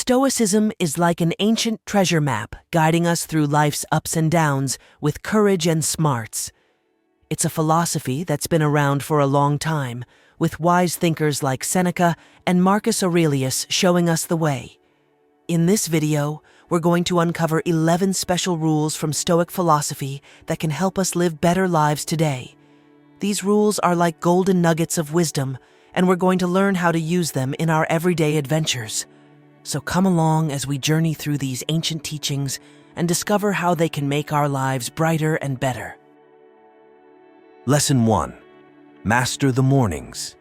Stoicism is like an ancient treasure map guiding us through life's ups and downs with courage and smarts. It's a philosophy that's been around for a long time, with wise thinkers like Seneca and Marcus Aurelius showing us the way. In this video, we're going to uncover 11 special rules from Stoic philosophy that can help us live better lives today. These rules are like golden nuggets of wisdom, and we're going to learn how to use them in our everyday adventures. So come along as we journey through these ancient teachings and discover how they can make our lives brighter and better. Lesson 1. Master the mornings.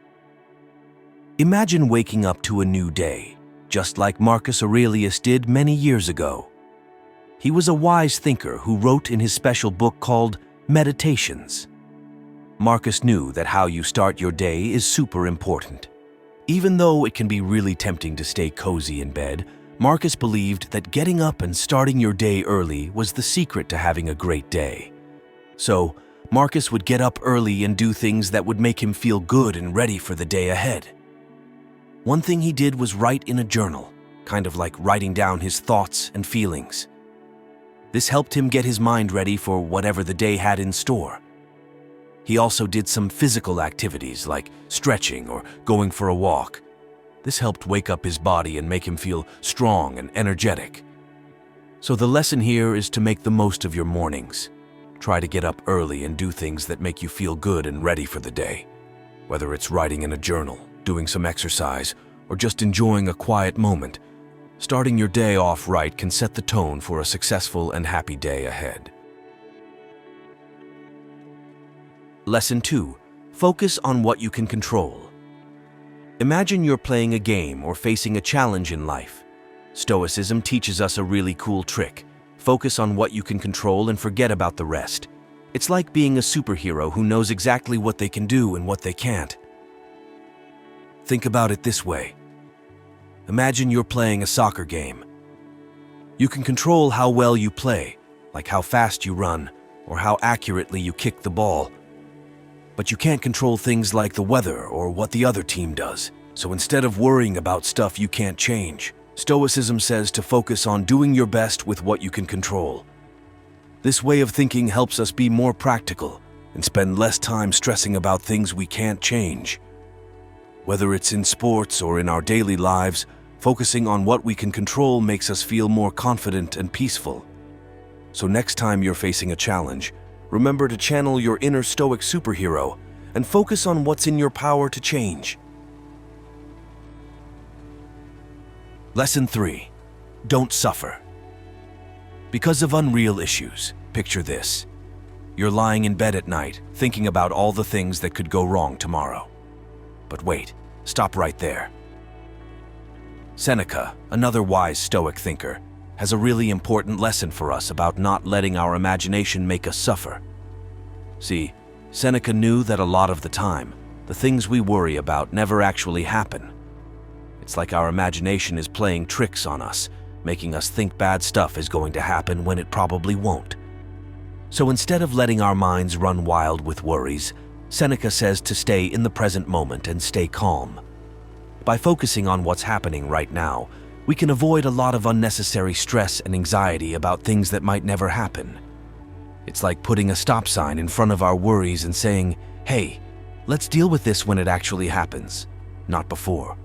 Imagine waking up to a new day, just like Marcus Aurelius did many years ago. He was a wise thinker who wrote in his special book called Meditations. Marcus knew that how you start your day is super important. Even though it can be really tempting to stay cozy in bed, Marcus believed that getting up and starting your day early was the secret to having a great day. So, Marcus would get up early and do things that would make him feel good and ready for the day ahead. One thing he did was write in a journal, kind of like writing down his thoughts and feelings. This helped him get his mind ready for whatever the day had in store. He also did some physical activities like stretching or going for a walk. This helped wake up his body and make him feel strong and energetic. So the lesson here is to make the most of your mornings. Try to get up early and do things that make you feel good and ready for the day. Whether it's writing in a journal, doing some exercise, or just enjoying a quiet moment, starting your day off right can set the tone for a successful and happy day ahead. Lesson 2. Focus on what you can control. Imagine you're playing a game or facing a challenge in life. Stoicism teaches us a really cool trick. Focus on what you can control and forget about the rest. It's like being a superhero who knows exactly what they can do and what they can't. Think about it this way. Imagine you're playing a soccer game. You can control how well you play, like how fast you run or how accurately you kick the ball. But you can't control things like the weather or what the other team does. So instead of worrying about stuff you can't change, Stoicism says to focus on doing your best with what you can control. This way of thinking helps us be more practical and spend less time stressing about things we can't change. Whether it's in sports or in our daily lives, focusing on what we can control makes us feel more confident and peaceful. So next time you're facing a challenge, remember to channel your inner Stoic superhero and focus on what's in your power to change. Lesson 3. Don't suffer. Because of unreal issues, picture this. You're lying in bed at night, thinking about all the things that could go wrong tomorrow. But wait, stop right there. Seneca, another wise Stoic thinker, has a really important lesson for us about not letting our imagination make us suffer. See, Seneca knew that a lot of the time, the things we worry about never actually happen. It's like our imagination is playing tricks on us, making us think bad stuff is going to happen when it probably won't. So instead of letting our minds run wild with worries, Seneca says to stay in the present moment and stay calm. By focusing on what's happening right now, we can avoid a lot of unnecessary stress and anxiety about things that might never happen. It's like putting a stop sign in front of our worries and saying, hey, let's deal with this when it actually happens, not before.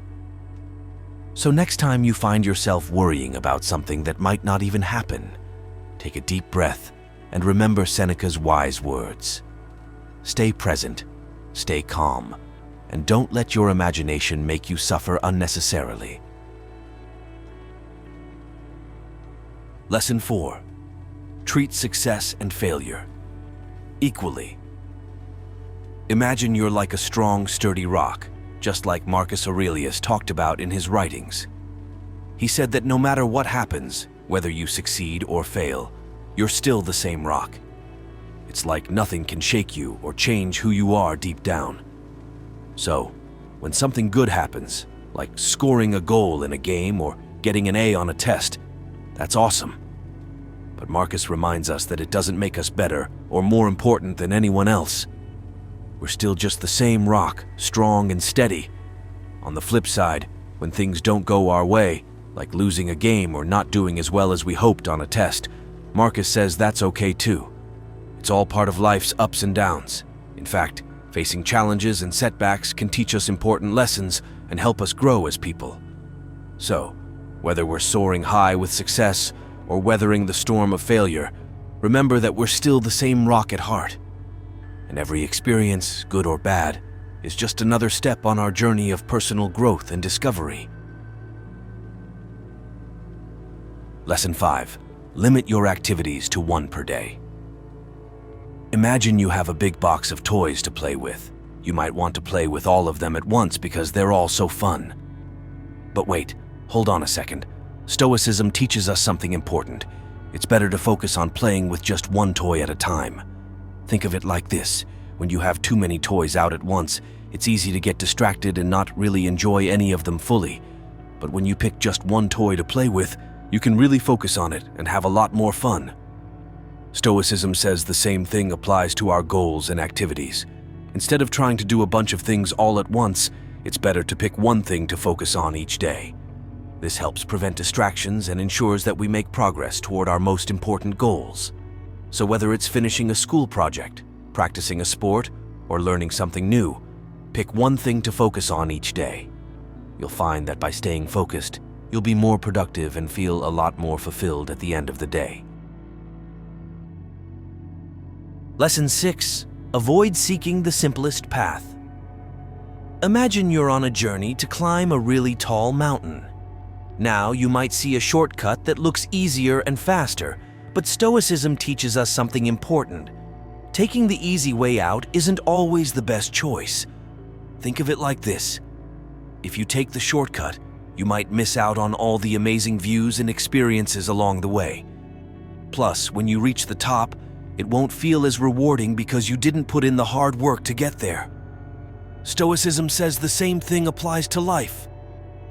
So next time you find yourself worrying about something that might not even happen, take a deep breath and remember Seneca's wise words. Stay present, stay calm, and don't let your imagination make you suffer unnecessarily. Lesson 4. Treat success and failure equally. Imagine you're like a strong, sturdy rock, just like Marcus Aurelius talked about in his writings. He said that no matter what happens, whether you succeed or fail, you're still the same rock. It's like nothing can shake you or change who you are deep down. So, when something good happens, like scoring a goal in a game or getting an A on a test, that's awesome. But Marcus reminds us that it doesn't make us better or more important than anyone else. We're still just the same rock, strong and steady. On the flip side, when things don't go our way, like losing a game or not doing as well as we hoped on a test, Marcus says that's okay too. It's all part of life's ups and downs. In fact, facing challenges and setbacks can teach us important lessons and help us grow as people. So, whether we're soaring high with success or weathering the storm of failure, remember that we're still the same rock at heart. And every experience, good or bad, is just another step on our journey of personal growth and discovery. Lesson 5. Limit your activities to one per day. Imagine you have a big box of toys to play with. You might want to play with all of them at once because they're all so fun. But wait, hold on a second. Stoicism teaches us something important. It's better to focus on playing with just one toy at a time. Think of it like this. When you have too many toys out at once, it's easy to get distracted and not really enjoy any of them fully. But when you pick just one toy to play with, you can really focus on it and have a lot more fun. Stoicism says the same thing applies to our goals and activities. Instead of trying to do a bunch of things all at once, it's better to pick one thing to focus on each day. This helps prevent distractions and ensures that we make progress toward our most important goals. So whether it's finishing a school project, practicing a sport, or learning something new, pick one thing to focus on each day. You'll find that by staying focused, you'll be more productive and feel a lot more fulfilled at the end of the day. Lesson 6. Avoid seeking the simplest path. Imagine you're on a journey to climb a really tall mountain. Now you might see a shortcut that looks easier and faster, but Stoicism teaches us something important. Taking the easy way out isn't always the best choice. Think of it like this. If you take the shortcut, you might miss out on all the amazing views and experiences along the way. Plus, when you reach the top, it won't feel as rewarding because you didn't put in the hard work to get there. Stoicism says the same thing applies to life.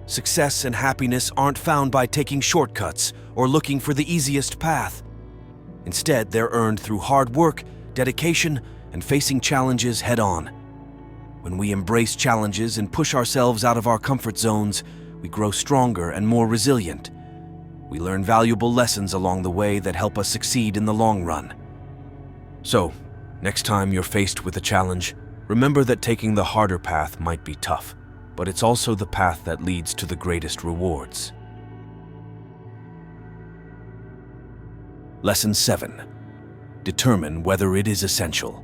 Success and happiness aren't found by taking shortcuts or looking for the easiest path. Instead, they're earned through hard work, dedication, and facing challenges head-on. When we embrace challenges and push ourselves out of our comfort zones, we grow stronger and more resilient. We learn valuable lessons along the way that help us succeed in the long run. So, next time you're faced with a challenge, remember that taking the harder path might be tough, but it's also the path that leads to the greatest rewards. Lesson 7. Determine whether it is essential.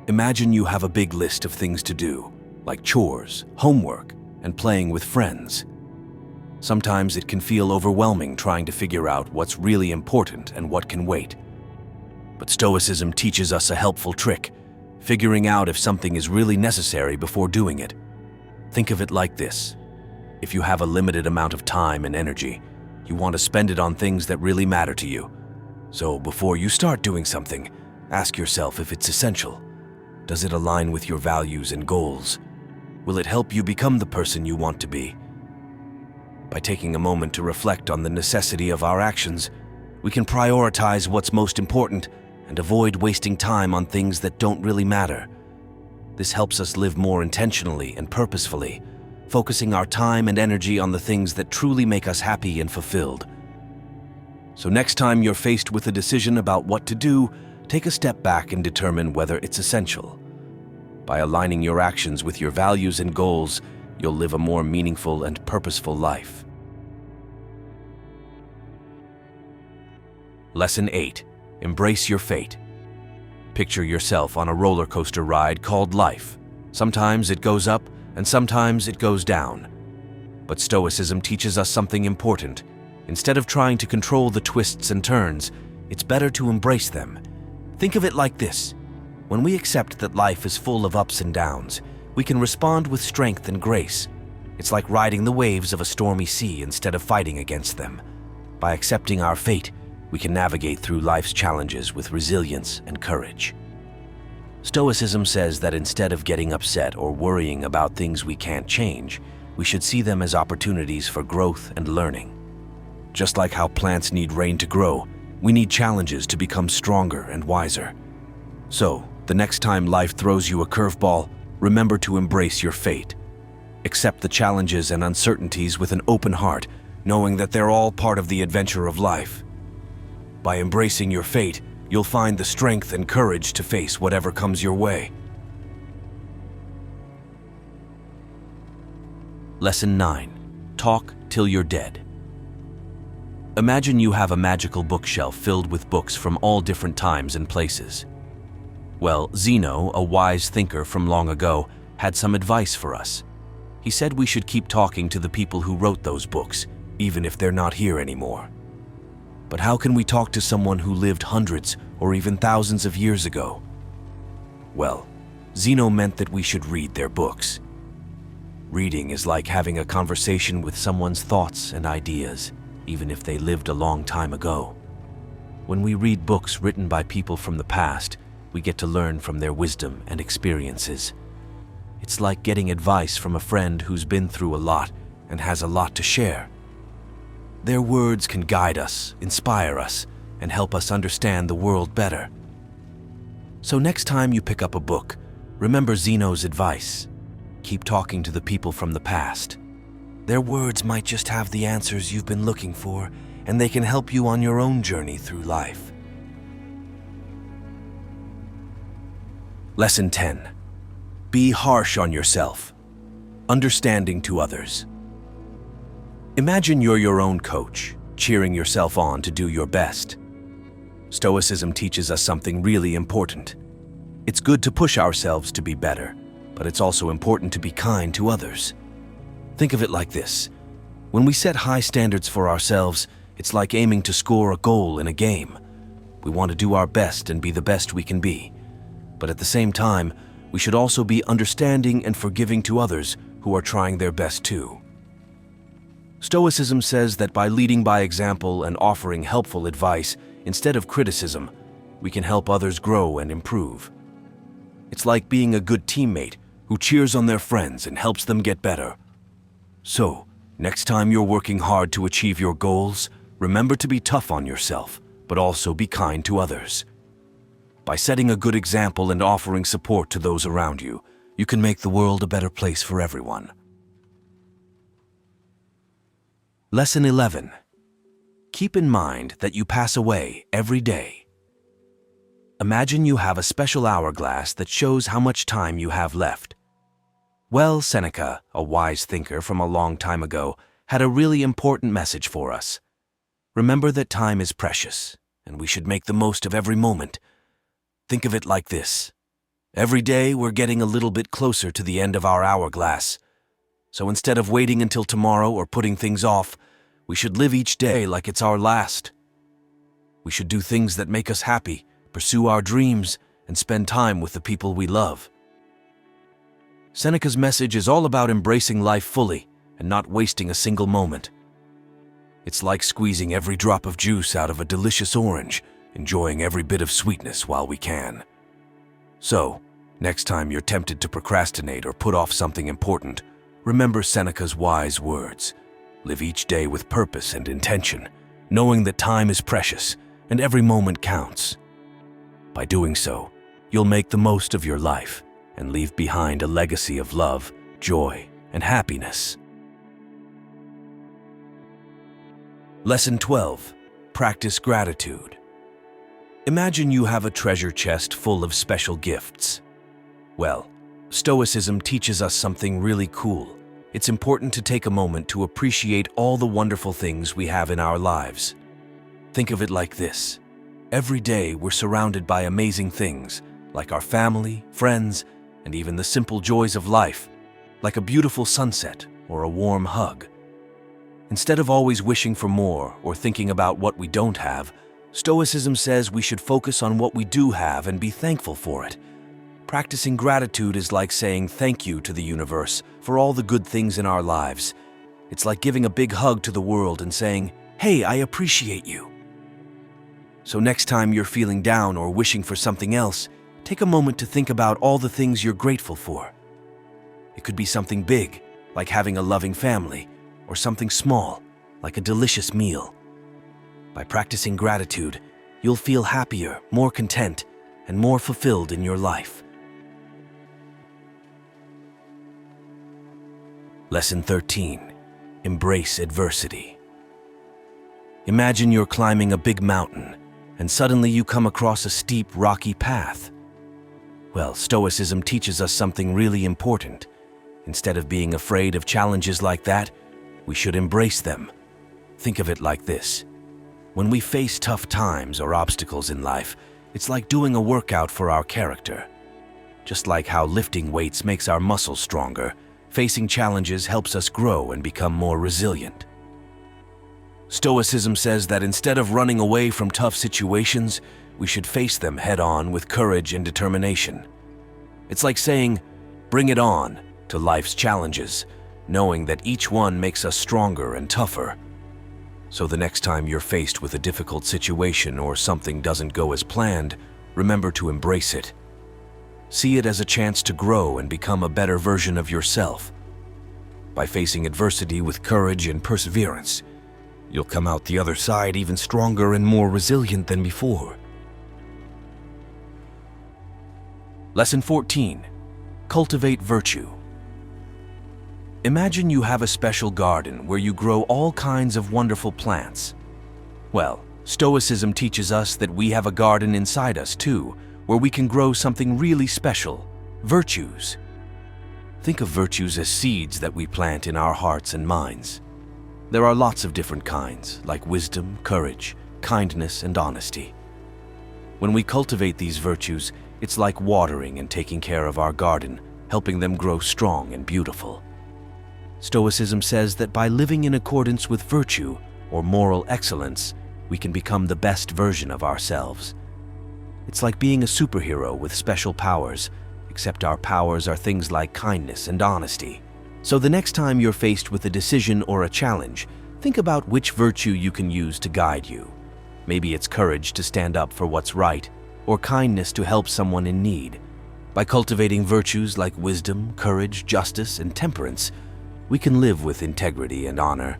Imagine you have a big list of things to do, like chores, homework, and playing with friends. Sometimes it can feel overwhelming trying to figure out what's really important and what can wait. But Stoicism teaches us a helpful trick, figuring out if something is really necessary before doing it. Think of it like this. If you have a limited amount of time and energy, you want to spend it on things that really matter to you. So before you start doing something, ask yourself if it's essential. Does it align with your values and goals? Will it help you become the person you want to be? By taking a moment to reflect on the necessity of our actions, we can prioritize what's most important and avoid wasting time on things that don't really matter. This helps us live more intentionally and purposefully, focusing our time and energy on the things that truly make us happy and fulfilled. So next time you're faced with a decision about what to do, take a step back and determine whether it's essential. By aligning your actions with your values and goals, you'll live a more meaningful and purposeful life. Lesson 8. Embrace your fate. Picture yourself on a roller coaster ride called life. Sometimes it goes up and sometimes it goes down. But Stoicism teaches us something important. Instead of trying to control the twists and turns, it's better to embrace them. Think of it like this. When we accept that life is full of ups and downs, we can respond with strength and grace. It's like riding the waves of a stormy sea instead of fighting against them. By accepting our fate, we can navigate through life's challenges with resilience and courage. Stoicism says that instead of getting upset or worrying about things we can't change, we should see them as opportunities for growth and learning. Just like how plants need rain to grow, we need challenges to become stronger and wiser. So, the next time life throws you a curveball, remember to embrace your fate. Accept the challenges and uncertainties with an open heart, knowing that they're all part of the adventure of life. By embracing your fate, you'll find the strength and courage to face whatever comes your way. Lesson 9. Talk till you're dead. Imagine you have a magical bookshelf filled with books from all different times and places. Well, Zeno, a wise thinker from long ago, had some advice for us. He said we should keep talking to the people who wrote those books, even if they're not here anymore. But how can we talk to someone who lived hundreds or even thousands of years ago? Well, Zeno meant that we should read their books. Reading is like having a conversation with someone's thoughts and ideas, even if they lived a long time ago. When we read books written by people from the past, we get to learn from their wisdom and experiences. It's like getting advice from a friend who's been through a lot and has a lot to share. Their words can guide us, inspire us, and help us understand the world better. So next time you pick up a book, remember Zeno's advice. Keep talking to the people from the past. Their words might just have the answers you've been looking for, and they can help you on your own journey through life. Lesson 10. Be harsh on yourself. Understanding to others. Imagine you're your own coach, cheering yourself on to do your best. Stoicism teaches us something really important. It's good to push ourselves to be better, but it's also important to be kind to others. Think of it like this. When we set high standards for ourselves, it's like aiming to score a goal in a game. We want to do our best and be the best we can be. But at the same time, we should also be understanding and forgiving to others who are trying their best too. Stoicism says that by leading by example and offering helpful advice instead of criticism, we can help others grow and improve. It's like being a good teammate who cheers on their friends and helps them get better. So, next time you're working hard to achieve your goals, remember to be tough on yourself, but also be kind to others. By setting a good example and offering support to those around you, you can make the world a better place for everyone. Lesson 11. Keep in mind that you pass away every day. Imagine you have a special hourglass that shows how much time you have left. Well, Seneca, a wise thinker from a long time ago, had a really important message for us. Remember that time is precious, and we should make the most of every moment. Think of it like this. Every day we're getting a little bit closer to the end of our hourglass. So instead of waiting until tomorrow or putting things off, we should live each day like it's our last. We should do things that make us happy, pursue our dreams, and spend time with the people we love. Seneca's message is all about embracing life fully and not wasting a single moment. It's like squeezing every drop of juice out of a delicious orange, enjoying every bit of sweetness while we can. So, next time you're tempted to procrastinate or put off something important, remember Seneca's wise words. Live each day with purpose and intention, knowing that time is precious and every moment counts. By doing so, you'll make the most of your life and leave behind a legacy of love, joy, and happiness. Lesson 12. Practice gratitude. Imagine you have a treasure chest full of special gifts. Well, Stoicism teaches us something really cool. It's important to take a moment to appreciate all the wonderful things we have in our lives. Think of it like this. Every day we're surrounded by amazing things, like our family, friends, and even the simple joys of life, like a beautiful sunset or a warm hug. Instead of always wishing for more or thinking about what we don't have, Stoicism says we should focus on what we do have and be thankful for it. Practicing gratitude is like saying thank you to the universe for all the good things in our lives. It's like giving a big hug to the world and saying, "Hey, I appreciate you." So next time you're feeling down or wishing for something else, take a moment to think about all the things you're grateful for. It could be something big, like having a loving family, or something small, like a delicious meal. By practicing gratitude, you'll feel happier, more content, and more fulfilled in your life. Lesson 13. Embrace adversity. Imagine you're climbing a big mountain, and suddenly you come across a steep, rocky path. Well, Stoicism teaches us something really important. Instead of being afraid of challenges like that, we should embrace them. Think of it like this. When we face tough times or obstacles in life, it's like doing a workout for our character. Just like how lifting weights makes our muscles stronger, facing challenges helps us grow and become more resilient. Stoicism says that instead of running away from tough situations, we should face them head-on with courage and determination. It's like saying, "Bring it on" to life's challenges, knowing that each one makes us stronger and tougher. So the next time you're faced with a difficult situation or something doesn't go as planned, remember to embrace it. See it as a chance to grow and become a better version of yourself. By facing adversity with courage and perseverance, you'll come out the other side even stronger and more resilient than before. Lesson 14. Cultivate virtue. Imagine you have a special garden where you grow all kinds of wonderful plants. Well, Stoicism teaches us that we have a garden inside us too, where we can grow something really special, virtues. Think of virtues as seeds that we plant in our hearts and minds. There are lots of different kinds, like wisdom, courage, kindness, and honesty. When we cultivate these virtues, it's like watering and taking care of our garden, helping them grow strong and beautiful. Stoicism says that by living in accordance with virtue, or moral excellence, we can become the best version of ourselves. It's like being a superhero with special powers, except our powers are things like kindness and honesty. So the next time you're faced with a decision or a challenge, think about which virtue you can use to guide you. Maybe it's courage to stand up for what's right, or kindness to help someone in need. By cultivating virtues like wisdom, courage, justice, and temperance, we can live with integrity and honor,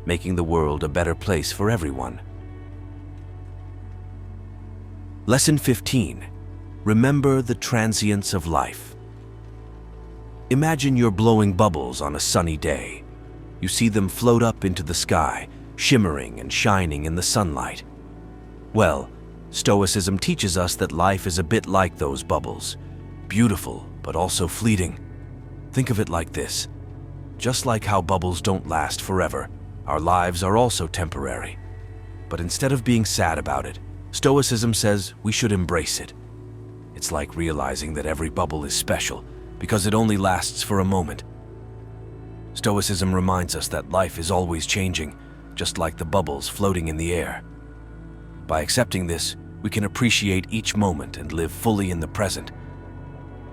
making the world a better place for everyone. Lesson 15. Remember the transience of life. Imagine you're blowing bubbles on a sunny day. You see them float up into the sky, shimmering and shining in the sunlight. Well, Stoicism teaches us that life is a bit like those bubbles, beautiful but also fleeting. Think of it like this. Just like how bubbles don't last forever, our lives are also temporary. But instead of being sad about it, Stoicism says we should embrace it. It's like realizing that every bubble is special because it only lasts for a moment. Stoicism reminds us that life is always changing, just like the bubbles floating in the air. By accepting this, we can appreciate each moment and live fully in the present.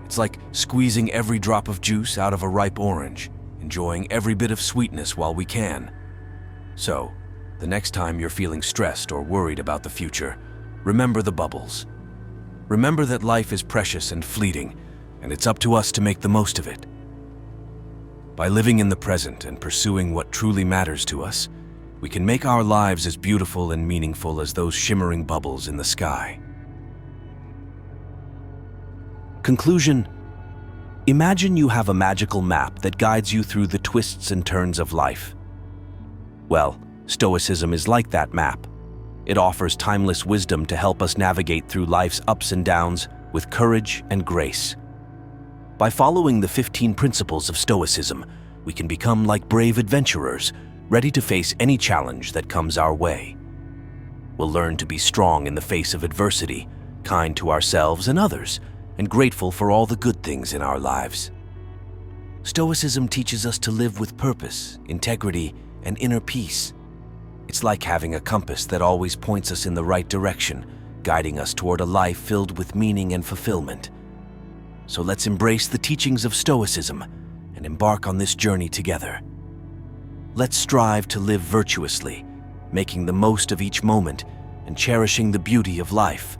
It's like squeezing every drop of juice out of a ripe orange, enjoying every bit of sweetness while we can. So, the next time you're feeling stressed or worried about the future, remember the bubbles. Remember that life is precious and fleeting, and it's up to us to make the most of it. By living in the present and pursuing what truly matters to us, we can make our lives as beautiful and meaningful as those shimmering bubbles in the sky. Conclusion. Imagine you have a magical map that guides you through the twists and turns of life. Well, Stoicism is like that map. It offers timeless wisdom to help us navigate through life's ups and downs with courage and grace. By following the 15 principles of Stoicism, we can become like brave adventurers, ready to face any challenge that comes our way. We'll learn to be strong in the face of adversity, kind to ourselves and others, and grateful for all the good things in our lives. Stoicism teaches us to live with purpose, integrity, and inner peace. It's like having a compass that always points us in the right direction, guiding us toward a life filled with meaning and fulfillment. So let's embrace the teachings of Stoicism and embark on this journey together. Let's strive to live virtuously, making the most of each moment and cherishing the beauty of life.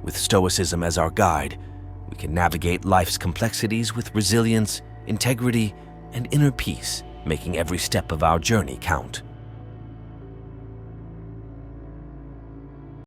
With Stoicism as our guide, we can navigate life's complexities with resilience, integrity, and inner peace, making every step of our journey count.